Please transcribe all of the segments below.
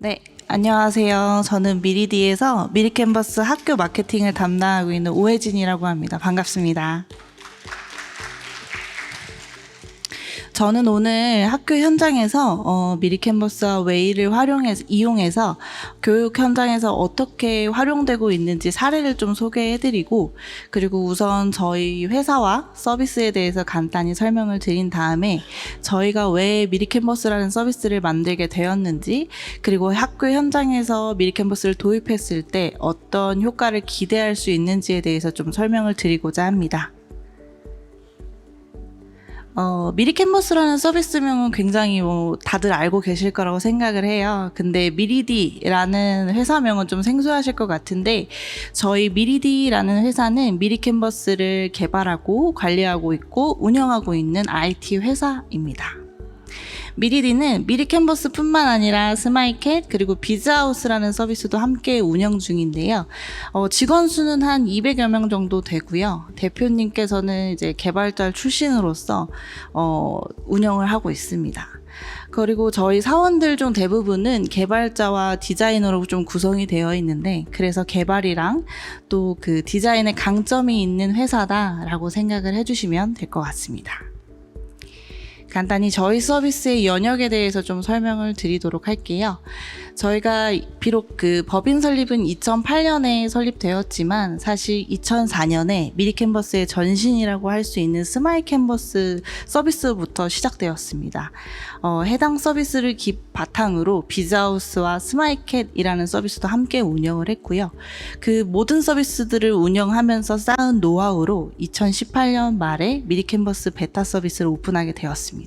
네, 안녕하세요. 저는 미리디에서 미리캔버스 학교 마케팅을 담당하고 있는 오혜진이라고 합니다. 반갑습니다. 저는 오늘 학교 현장에서 미리캔버스와 웨이를 이용해서 교육 현장에서 어떻게 활용되고 있는지 사례를 좀 소개해드리고, 그리고 우선 저희 회사와 서비스에 대해서 간단히 설명을 드린 다음에 저희가 왜 미리캔버스라는 서비스를 만들게 되었는지, 그리고 학교 현장에서 미리캔버스를 도입했을 때 어떤 효과를 기대할 수 있는지에 대해서 좀 설명을 드리고자 합니다. 미리캔버스라는 서비스명은 굉장히 다들 알고 계실 거라고 생각을 해요. 근데 미리디라는 회사명은 좀 생소하실 것 같은데, 저희 미리디라는 회사는 미리캔버스를 개발하고 관리하고 있고 운영하고 있는 IT 회사입니다. 미리디는 미리캔버스뿐만 아니라 스마이캣 그리고 비즈하우스라는 서비스도 함께 운영 중인데요. 직원 수는 한 200여 명 정도 되고요. 대표님께서는 이제 개발자 출신으로서 운영을 하고 있습니다. 그리고 저희 사원들 중 대부분은 개발자와 디자이너로 좀 구성이 되어 있는데, 그래서 개발이랑 또 그 디자인의 강점이 있는 회사다라고 생각을 해주시면 될 것 같습니다. 간단히 저희 서비스의 영역에 대해서 좀 설명을 드리도록 할게요. 저희가 비록 그 법인 설립은 2008년에 설립되었지만 사실 2004년에 미리캔버스의 전신이라고 할 수 있는 스마일캔버스 서비스부터 시작되었습니다. 해당 서비스를 바탕으로 비즈하우스와 스마일캣이라는 서비스도 함께 운영을 했고요. 그 모든 서비스들을 운영하면서 쌓은 노하우로 2018년 말에 미리캔버스 베타 서비스를 오픈하게 되었습니다.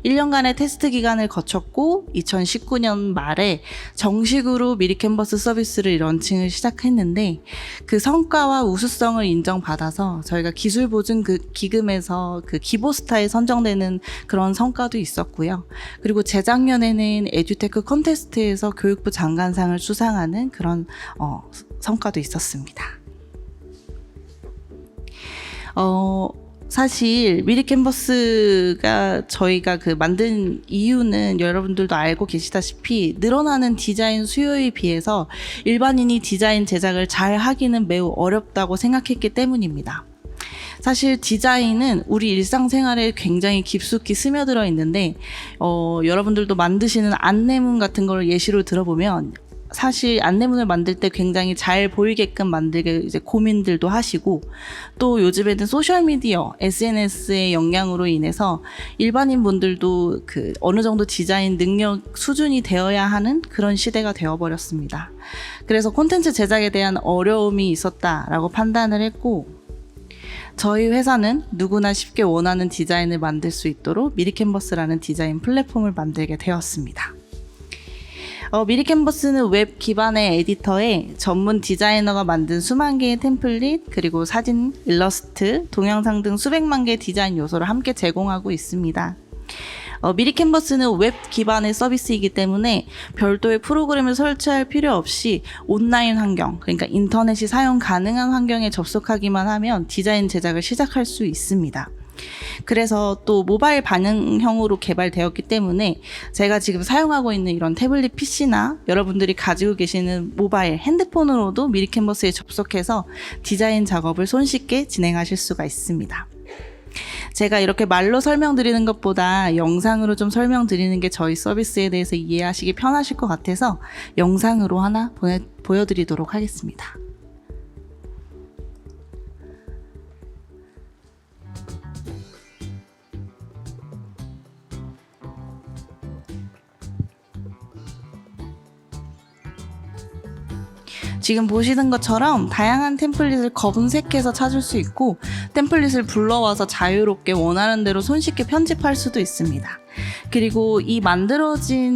1년간의 테스트 기간을 거쳤고 2019년 말에 정식으로 미리캔버스 서비스를 런칭을 시작했는데, 그 성과와 우수성을 인정받아서 저희가 기술보증 기금에서 그 기보스타에 선정되는 그런 성과도 있었고요. 그리고 재작년에는 에듀테크 콘테스트에서 교육부 장관상을 수상하는 그런 성과도 있었습니다. 사실 미리캔버스가 저희가 만든 이유는 여러분들도 알고 계시다시피 늘어나는 디자인 수요에 비해서 일반인이 디자인 제작을 잘 하기는 매우 어렵다고 생각했기 때문입니다. 사실 디자인은 우리 일상생활에 굉장히 깊숙이 스며들어 있는데, 여러분들도 만드시는 안내문 같은 걸 예시로 들어보면 사실 안내문을 만들 때 굉장히 잘 보이게끔 만들게 이제 고민들도 하시고, 또 요즘에는 소셜미디어, SNS의 영향으로 인해서 일반인 분들도 어느 정도 디자인 능력 수준이 되어야 하는 그런 시대가 되어버렸습니다. 그래서 콘텐츠 제작에 대한 어려움이 있었다라고 판단을 했고, 저희 회사는 누구나 쉽게 원하는 디자인을 만들 수 있도록 미리캔버스라는 디자인 플랫폼을 만들게 되었습니다. 미리캔버스는 웹 기반의 에디터에 전문 디자이너가 만든 수만 개의 템플릿, 그리고 사진, 일러스트, 동영상 등 수백만 개의 디자인 요소를 함께 제공하고 있습니다. 미리캔버스는 웹 기반의 서비스이기 때문에 별도의 프로그램을 설치할 필요 없이 온라인 환경, 그러니까 인터넷이 사용 가능한 환경에 접속하기만 하면 디자인 제작을 시작할 수 있습니다. 그래서 또 모바일 반응형으로 개발되었기 때문에 제가 지금 사용하고 있는 이런 태블릿 PC나 여러분들이 가지고 계시는 모바일 핸드폰으로도 미리캔버스에 접속해서 디자인 작업을 손쉽게 진행하실 수가 있습니다. 제가 이렇게 말로 설명드리는 것보다 영상으로 좀 설명드리는 게 저희 서비스에 대해서 이해하시기 편하실 것 같아서 영상으로 하나 보여드리도록 하겠습니다. 지금 보시는 것처럼 다양한 템플릿을 검색해서 찾을 수 있고, 템플릿을 불러와서 자유롭게 원하는 대로 손쉽게 편집할 수도 있습니다. 그리고 이 만들어진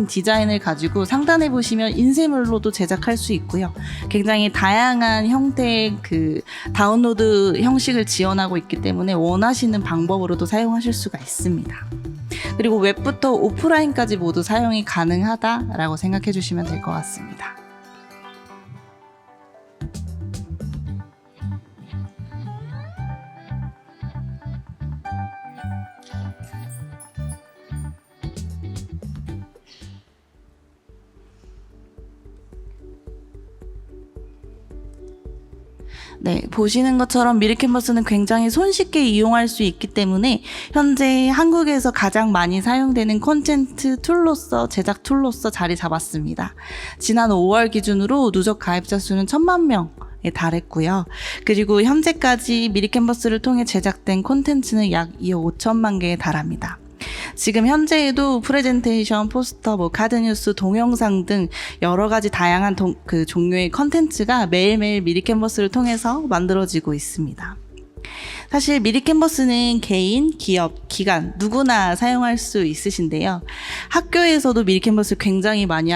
디자인을 가지고 상단에 보시면 인쇄물로도 제작할 수 있고요. 굉장히 다양한 형태의 다운로드 형식을 지원하고 있기 때문에 원하시는 방법으로도 사용하실 수가 있습니다. 그리고 웹부터 오프라인까지 모두 사용이 가능하다라고 생각해 주시면 될 것 같습니다. 네, 보시는 것처럼 미리캔버스는 굉장히 손쉽게 이용할 수 있기 때문에 현재 한국에서 가장 많이 사용되는 콘텐츠 툴로서, 제작 툴로서 자리 잡았습니다. 지난 5월 기준으로 누적 가입자 수는 1,000만 명에 달했고요. 그리고 현재까지 미리캔버스를 통해 제작된 콘텐츠는 약 2억 5천만 개에 달합니다. 지금 현재에도 프레젠테이션, 포스터, 카드뉴스, 동영상 등 여러 가지 다양한 종류의 컨텐츠가 매일매일 미리캔버스를 통해서 만들어지고 있습니다. 사실 미리캔버스는 개인, 기업, 기관 누구나 사용할 수 있으신데요. 학교에서도 미리캔버스를 굉장히 많이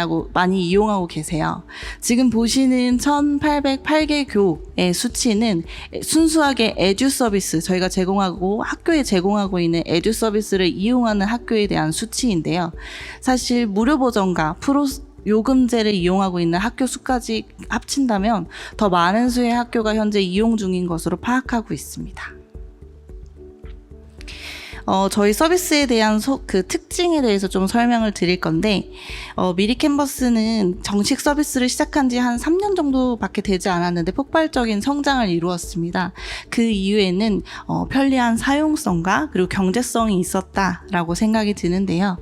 이용하고 계세요. 지금 보시는 1,808개 교의 수치는 순수하게 에듀 서비스, 저희가 학교에 제공하고 있는 에듀 서비스를 이용하는 학교에 대한 수치인데요. 사실 무료 버전과 요금제를 이용하고 있는 학교 수까지 합친다면 더 많은 수의 학교가 현재 이용 중인 것으로 파악하고 있습니다. 저희 서비스에 대한 특징에 대해서 좀 설명을 드릴 건데, 미리캔버스는 정식 서비스를 시작한 지 한 3년 정도밖에 되지 않았는데 폭발적인 성장을 이루었습니다. 그 이유에는 편리한 사용성과 그리고 경제성이 있었다라고 생각이 드는데요.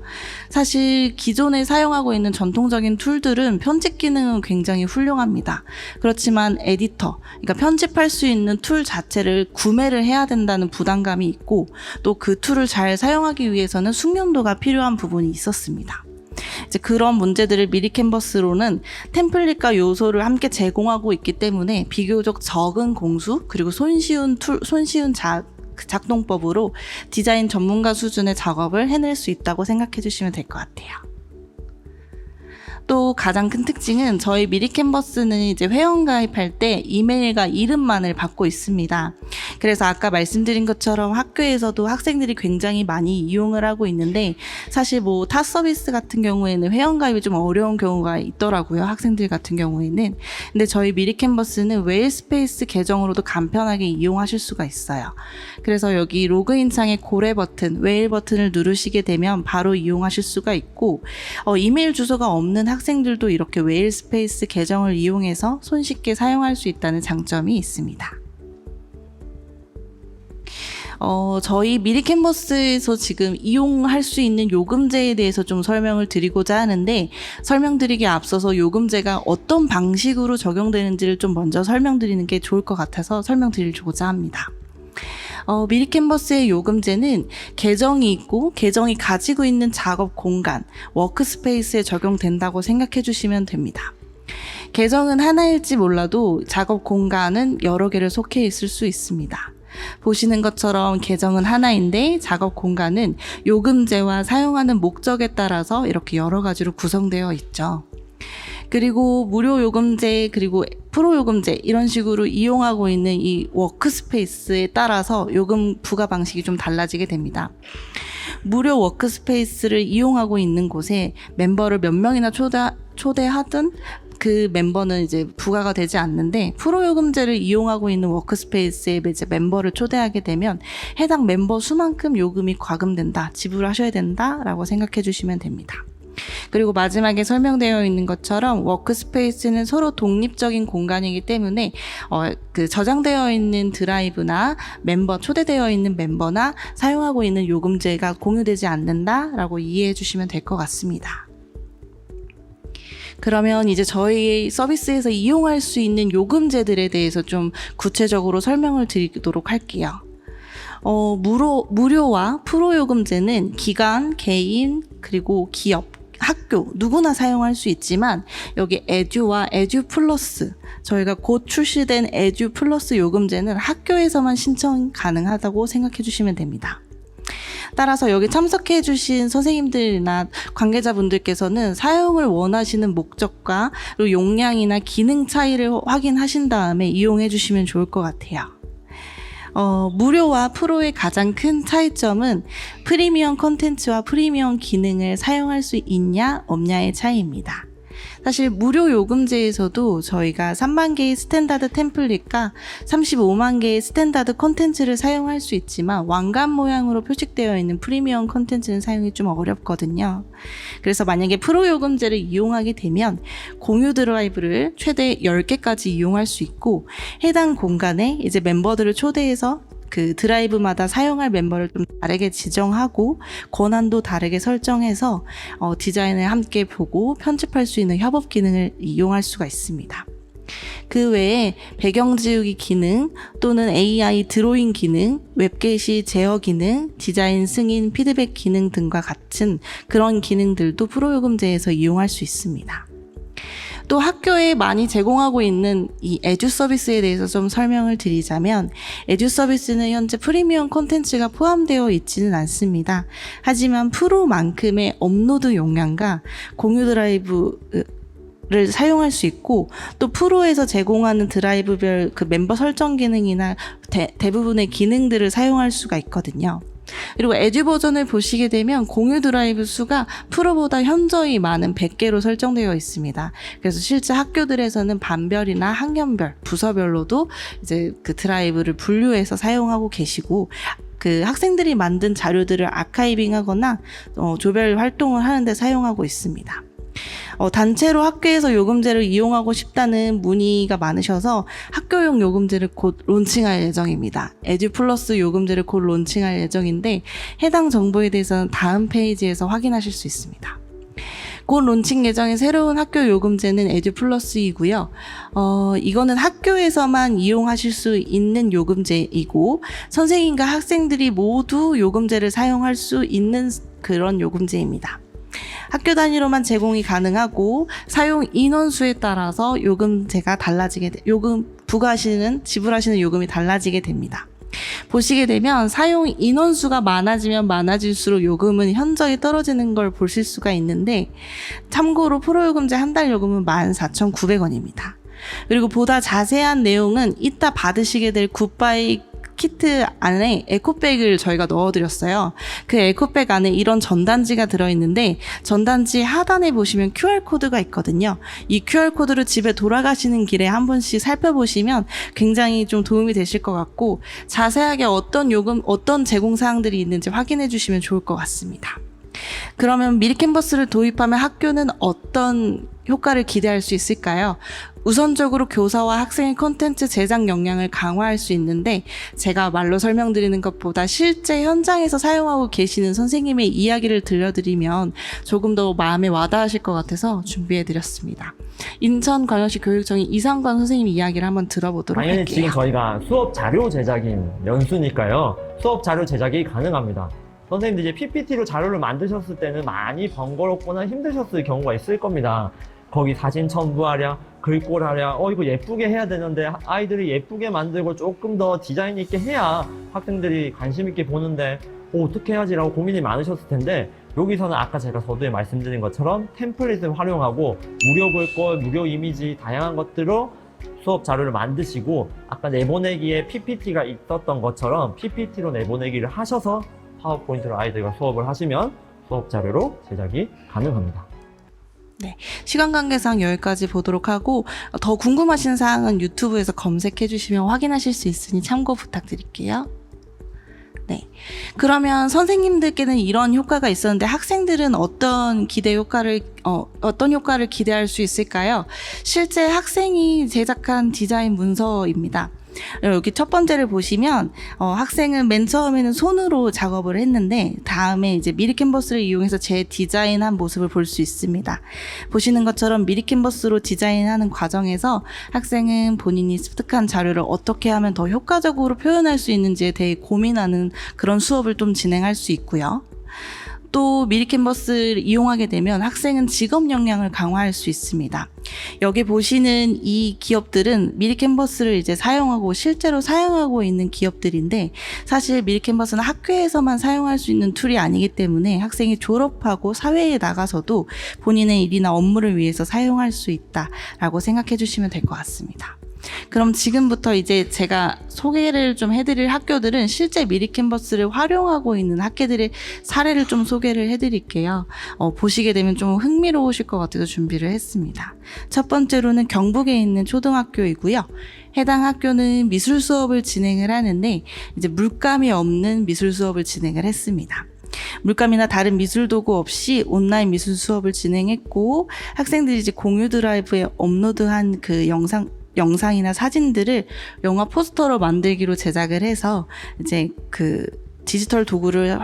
사실 기존에 사용하고 있는 전통적인 툴들은 편집 기능은 굉장히 훌륭합니다. 그렇지만 에디터, 그러니까 편집할 수 있는 툴 자체를 구매를 해야 된다는 부담감이 있고, 또 그 툴을 잘 사용하기 위해서는 숙련도가 필요한 부분이 있었습니다. 이제 그런 문제들을 미리캔버스로는 템플릿과 요소를 함께 제공하고 있기 때문에 비교적 적은 공수 그리고 손쉬운 작동법으로 디자인 전문가 수준의 작업을 해낼 수 있다고 생각해 주시면 될 것 같아요. 또 가장 큰 특징은 저희 미리캔버스는 이제 회원 가입할 때 이메일과 이름만을 받고 있습니다. 그래서 아까 말씀드린 것처럼 학교에서도 학생들이 굉장히 많이 이용을 하고 있는데, 사실 타 서비스 같은 경우에는 회원 가입이 좀 어려운 경우가 있더라고요. 학생들 같은 경우에는. 근데 저희 미리캔버스는 웨일스페이스 계정으로도 간편하게 이용하실 수가 있어요. 그래서 여기 로그인 창에 고래 버튼, 웨일 버튼을 누르시게 되면 바로 이용하실 수가 있고, 이메일 주소가 없는 학생들도 이렇게 웨일스페이스 계정을 이용해서 손쉽게 사용할 수 있다는 장점이 있습니다. 저희 미리캔버스에서 지금 이용할 수 있는 요금제에 대해서 좀 설명을 드리고자 하는데, 설명드리기에 앞서서 요금제가 어떤 방식으로 적용되는지를 좀 먼저 설명드리는 게 좋을 것 같아서 설명드리고자 합니다. 미리캔버스의 요금제는 계정이 있고 계정이 가지고 있는 작업 공간, 워크스페이스에 적용된다고 생각해 주시면 됩니다. 계정은 하나일지 몰라도 작업 공간은 여러 개를 속해 있을 수 있습니다. 보시는 것처럼 계정은 하나인데 작업 공간은 요금제와 사용하는 목적에 따라서 이렇게 여러 가지로 구성되어 있죠. 그리고 무료 요금제 그리고 프로 요금제 이런 식으로 이용하고 있는 이 워크스페이스에 따라서 요금 부과 방식이 좀 달라지게 됩니다. 무료 워크스페이스를 이용하고 있는 곳에 멤버를 몇 명이나 초대하든 그 멤버는 이제 부과가 되지 않는데, 프로 요금제를 이용하고 있는 워크스페이스에 이제 멤버를 초대하게 되면 해당 멤버 수만큼 요금이 과금된다, 지불하셔야 된다라고 생각해 주시면 됩니다. 그리고 마지막에 설명되어 있는 것처럼 워크스페이스는 서로 독립적인 공간이기 때문에 저장되어 있는 드라이브나 초대되어 있는 멤버나 사용하고 있는 요금제가 공유되지 않는다라고 이해해 주시면 될 것 같습니다. 그러면 이제 저희 서비스에서 이용할 수 있는 요금제들에 대해서 좀 구체적으로 설명을 드리도록 할게요. 무료와 프로 요금제는 기관, 개인, 그리고 기업, 학교 누구나 사용할 수 있지만, 여기 에듀와 에듀 플러스, 저희가 곧 출시된 에듀 플러스 요금제는 학교에서만 신청 가능하다고 생각해 주시면 됩니다. 따라서 여기 참석해 주신 선생님들이나 관계자분들께서는 사용을 원하시는 목적과 그리고 용량이나 기능 차이를 확인하신 다음에 이용해 주시면 좋을 것 같아요. 무료와 프로의 가장 큰 차이점은 프리미엄 콘텐츠와 프리미엄 기능을 사용할 수 있냐 없냐의 차이입니다. 사실 무료 요금제에서도 저희가 3만 개의 스탠다드 템플릿과 35만 개의 스탠다드 콘텐츠를 사용할 수 있지만 왕관 모양으로 표식되어 있는 프리미엄 콘텐츠는 사용이 좀 어렵거든요. 그래서 만약에 프로 요금제를 이용하게 되면 공유 드라이브를 최대 10개까지 이용할 수 있고, 해당 공간에 이제 멤버들을 초대해서 그 드라이브마다 사용할 멤버를 좀 다르게 지정하고 권한도 다르게 설정해서 디자인을 함께 보고 편집할 수 있는 협업 기능을 이용할 수가 있습니다. 그 외에 배경 지우기 기능 또는 AI 드로잉 기능, 웹게시 제어 기능, 디자인 승인 피드백 기능 등과 같은 그런 기능들도 프로요금제에서 이용할 수 있습니다. 또 학교에 많이 제공하고 있는 이 에듀 서비스에 대해서 좀 설명을 드리자면, 에듀 서비스는 현재 프리미엄 콘텐츠가 포함되어 있지는 않습니다. 하지만 프로만큼의 업로드 용량과 공유 드라이브를 사용할 수 있고, 또 프로에서 제공하는 드라이브별 그 멤버 설정 기능이나 대부분의 기능들을 사용할 수가 있거든요. 그리고 에듀 버전을 보시게 되면 공유 드라이브 수가 프로보다 현저히 많은 100개로 설정되어 있습니다. 그래서 실제 학교들에서는 반별이나 학년별, 부서별로도 이제 그 드라이브를 분류해서 사용하고 계시고, 그 학생들이 만든 자료들을 아카이빙하거나 조별 활동을 하는데 사용하고 있습니다. 단체로 학교에서 요금제를 이용하고 싶다는 문의가 많으셔서 학교용 요금제를 곧 론칭할 예정입니다. 에듀 플러스 요금제를 곧 론칭할 예정인데, 해당 정보에 대해서는 다음 페이지에서 확인하실 수 있습니다. 곧 론칭 예정인 새로운 학교 요금제는 에듀 플러스이고요. 이거는 학교에서만 이용하실 수 있는 요금제이고, 선생님과 학생들이 모두 요금제를 사용할 수 있는 그런 요금제입니다. 학교 단위로만 제공이 가능하고 사용 인원수에 따라서 요금제가 지불하시는 요금이 달라지게 됩니다. 보시게 되면 사용 인원수가 많아지면 많아질수록 요금은 현저히 떨어지는 걸 보실 수가 있는데, 참고로 프로요금제 한 달 요금은 14,900원입니다. 그리고 보다 자세한 내용은 이따 받으시게 될 굿바이 키트 안에 에코백을 저희가 넣어드렸어요. 그 에코백 안에 이런 전단지가 들어있는데, 전단지 하단에 보시면 QR코드가 있거든요. 이 QR코드를 집에 돌아가시는 길에 한 번씩 살펴보시면 굉장히 좀 도움이 되실 것 같고, 자세하게 어떤 제공사항들이 있는지 확인해 주시면 좋을 것 같습니다. 그러면 미리캔버스를 도입하면 학교는 어떤 효과를 기대할 수 있을까요? 우선적으로 교사와 학생의 콘텐츠 제작 역량을 강화할 수 있는데, 제가 말로 설명드리는 것보다 실제 현장에서 사용하고 계시는 선생님의 이야기를 들려드리면 조금 더 마음에 와닿으실 것 같아서 준비해드렸습니다. 인천광역시 교육청의 이상관 선생님 이야기를 한번 들어보도록 당연히 할게요. 지금 저희가 수업 자료 제작인 연수니까요. 수업 자료 제작이 가능합니다. 선생님들이 이제 PPT로 자료를 만드셨을 때는 많이 번거롭거나 힘드셨을 경우가 있을 겁니다. 거기 사진 첨부하랴, 글꼴하랴, 이거 예쁘게 해야 되는데 아이들이 예쁘게 만들고 조금 더 디자인 있게 해야 학생들이 관심 있게 보는데 어떻게 해야지라고 고민이 많으셨을 텐데, 여기서는 아까 제가 서두에 말씀드린 것처럼 템플릿을 활용하고 무료 글꼴, 무료 이미지 다양한 것들로 수업 자료를 만드시고, 아까 내보내기에 PPT가 있었던 것처럼 PPT로 내보내기를 하셔서 파워포인트로 아이들과 수업을 하시면 수업 자료로 제작이 가능합니다. 네, 시간 관계상 여기까지 보도록 하고, 더 궁금하신 사항은 유튜브에서 검색해 주시면 확인하실 수 있으니 참고 부탁드릴게요. 네, 그러면 선생님들께는 이런 효과가 있었는데 학생들은 어떤 효과를 기대할 수 있을까요? 실제 학생이 제작한 디자인 문서입니다. 여기 첫 번째를 보시면 학생은 맨 처음에는 손으로 작업을 했는데, 다음에 이제 미리캔버스를 이용해서 디자인한 모습을 볼 수 있습니다. 보시는 것처럼 미리캔버스로 디자인하는 과정에서 학생은 본인이 습득한 자료를 어떻게 하면 더 효과적으로 표현할 수 있는지에 대해 고민하는 그런 수업을 좀 진행할 수 있고요. 또 미리캔버스를 이용하게 되면 학생은 직업 역량을 강화할 수 있습니다. 여기 보시는 이 기업들은 미리캔버스를 이제 실제로 사용하고 있는 기업들인데, 사실 미리캔버스는 학교에서만 사용할 수 있는 툴이 아니기 때문에 학생이 졸업하고 사회에 나가서도 본인의 일이나 업무를 위해서 사용할 수 있다라고 생각해 주시면 될 것 같습니다. 그럼 지금부터 이제 제가 소개를 좀 해드릴 학교들은 실제 미리 캔버스를 활용하고 있는 학교들의 사례를 좀 소개를 해드릴게요. 보시게 되면 좀 흥미로우실 것 같아서 준비를 했습니다. 첫 번째로는 경북에 있는 초등학교이고요. 해당 학교는 미술 수업을 진행을 하는데 이제 물감이 없는 미술 수업을 진행을 했습니다. 물감이나 다른 미술 도구 없이 온라인 미술 수업을 진행했고 학생들이 이제 공유 드라이브에 업로드한 그 영상이나 사진들을 영화 포스터로 만들기로 제작을 해서 이제 그 디지털 도구를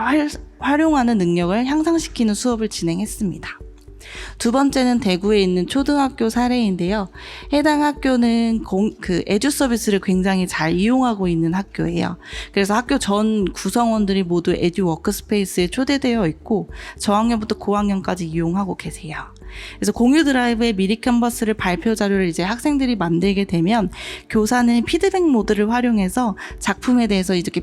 활용하는 능력을 향상시키는 수업을 진행했습니다. 두 번째는 대구에 있는 초등학교 사례인데요. 해당 학교는 그 에듀 서비스를 굉장히 잘 이용하고 있는 학교예요. 그래서 학교 전 구성원들이 모두 에듀 워크스페이스에 초대되어 있고 저학년부터 고학년까지 이용하고 계세요. 그래서 공유 드라이브의 미리 캔버스를 발표 자료를 이제 학생들이 만들게 되면 교사는 피드백 모드를 활용해서 작품에 대해서 이렇게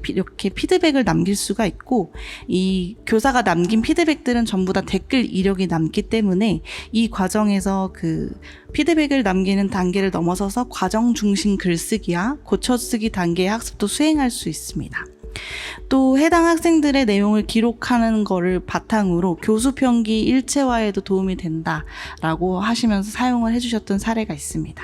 피드백을 남길 수가 있고 이 교사가 남긴 피드백들은 전부 다 댓글 이력이 남기 때문에 이 과정에서 그 피드백을 남기는 단계를 넘어서서 과정 중심 글쓰기와 고쳐쓰기 단계의 학습도 수행할 수 있습니다. 또 해당 학생들의 내용을 기록하는 거를 바탕으로 교수 평기 일체화에도 도움이 된다라고 하시면서 사용을 해주셨던 사례가 있습니다.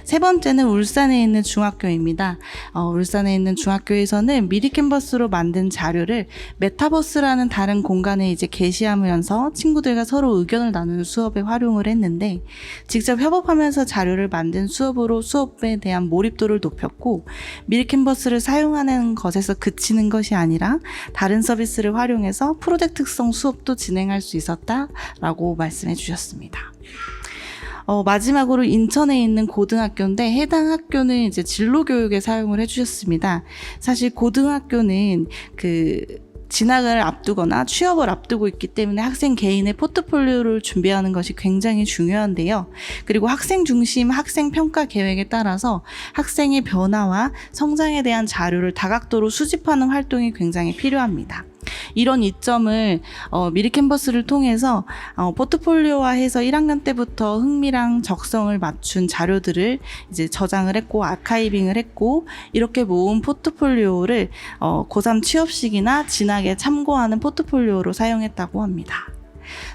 세 번째는 울산에 있는 중학교입니다. 울산에 있는 중학교에서는 미리 캔버스로 만든 자료를 메타버스라는 다른 공간에 이제 게시하면서 친구들과 서로 의견을 나누는 수업에 활용을 했는데 직접 협업하면서 자료를 만든 수업으로 수업에 대한 몰입도를 높였고 미리 캔버스를 사용하는 것에서 그치는 것이 아니라 다른 서비스를 활용해서 프로젝트성 수업도 진행할 수 있었다라고 말씀해 주셨습니다. 마지막으로 인천에 있는 고등학교인데 해당 학교는 이제 진로 교육에 사용을 해주셨습니다. 사실 고등학교는 진학을 앞두거나 취업을 앞두고 있기 때문에 학생 개인의 포트폴리오를 준비하는 것이 굉장히 중요한데요. 그리고 학생 중심 학생 평가 계획에 따라서 학생의 변화와 성장에 대한 자료를 다각도로 수집하는 활동이 굉장히 필요합니다. 이런 이점을 미리 캔버스를 통해서 포트폴리오화해서 1학년 때부터 흥미랑 적성을 맞춘 자료들을 이제 저장을 했고 아카이빙을 했고 이렇게 모은 포트폴리오를 고3 취업식이나 진학에 참고하는 포트폴리오로 사용했다고 합니다.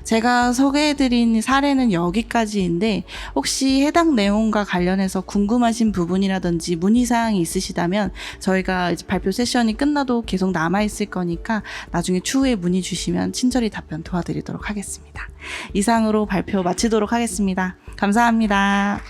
제가 소개해드린 사례는 여기까지인데 혹시 해당 내용과 관련해서 궁금하신 부분이라든지 문의사항이 있으시다면 저희가 이제 발표 세션이 끝나도 계속 남아있을 거니까 나중에 추후에 문의 주시면 친절히 답변 도와드리도록 하겠습니다. 이상으로 발표 마치도록 하겠습니다. 감사합니다.